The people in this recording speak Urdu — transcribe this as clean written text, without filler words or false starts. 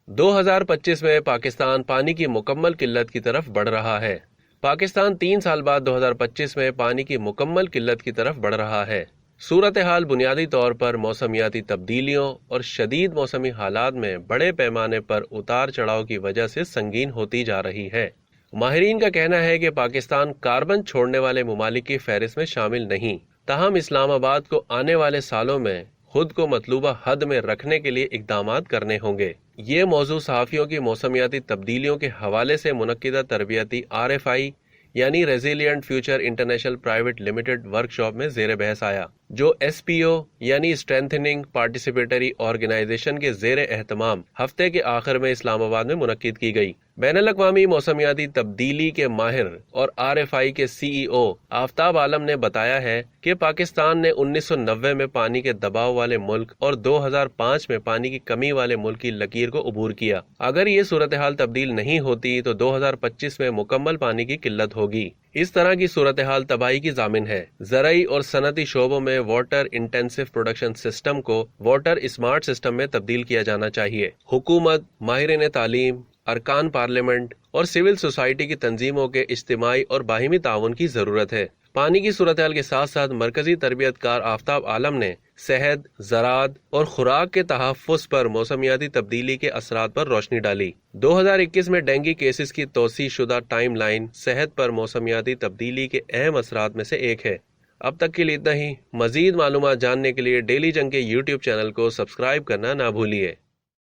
2025 میں پاکستان پانی کی مکمل قلت کی طرف بڑھ رہا ہے۔ پاکستان 3 سال بعد 2025 میں پانی کی مکمل قلت کی طرف بڑھ رہا ہے۔ صورتحال بنیادی طور پر موسمیاتی تبدیلیوں اور شدید موسمی حالات میں بڑے پیمانے پر اتار چڑھاؤ کی وجہ سے سنگین ہوتی جا رہی ہے۔ ماہرین کا کہنا ہے کہ پاکستان کاربن چھوڑنے والے ممالک کی فہرست میں شامل نہیں، تاہم اسلام آباد کو آنے والے سالوں میں خود کو مطلوبہ حد میں رکھنے کے لیے اقدامات کرنے ہوں گے۔ یہ موضوع صحافیوں کی موسمیاتی تبدیلیوں کے حوالے سے منعقدہ تربیتی RFI یعنی resilient future international private limited workshop میں زیر بحث آیا، جو SPO یعنی اسٹرینتھننگ پارٹیسپیٹری آرگنائزیشن کے زیر اہتمام ہفتے کے آخر میں اسلام آباد میں منعقد کی گئی۔ بین الاقوامی موسمیاتی تبدیلی کے ماہر اور RFI کے CEO آفتاب عالم نے بتایا ہے کہ پاکستان نے 1990 میں پانی کے دباؤ والے ملک اور 2005 میں پانی کی کمی والے ملک کی لکیر کو عبور کیا۔ اگر یہ صورتحال تبدیل نہیں ہوتی تو 2025 میں مکمل پانی کی قلت ہوگی۔ اس طرح کی صورتحال تباہی کی ضامن ہے۔ زرعی اور صنعتی شعبوں میں واٹر انٹینسو پروڈکشن سسٹم کو واٹر اسمارٹ سسٹم میں تبدیل کیا جانا چاہیے۔ حکومت، ماہرین تعلیم، ارکان پارلیمنٹ اور سول سوسائٹی کی تنظیموں کے اجتماعی اور باہمی تعاون کی ضرورت ہے۔ پانی کی صورتحال کے ساتھ ساتھ مرکزی تربیت کار آفتاب عالم نے صحت، زراعت اور خوراک کے تحفظ پر موسمیاتی تبدیلی کے اثرات پر روشنی ڈالی۔ 2021 میں ڈینگی کیسز کی توسیع شدہ ٹائم لائن صحت پر موسمیاتی تبدیلی کے اہم اثرات میں سے ایک ہے۔ اب تک کے لیے اتنا ہی۔ مزید معلومات جاننے کے لیے ڈیلی جنگ کے YouTube چینل کو سبسکرائب کرنا نہ بھولیے۔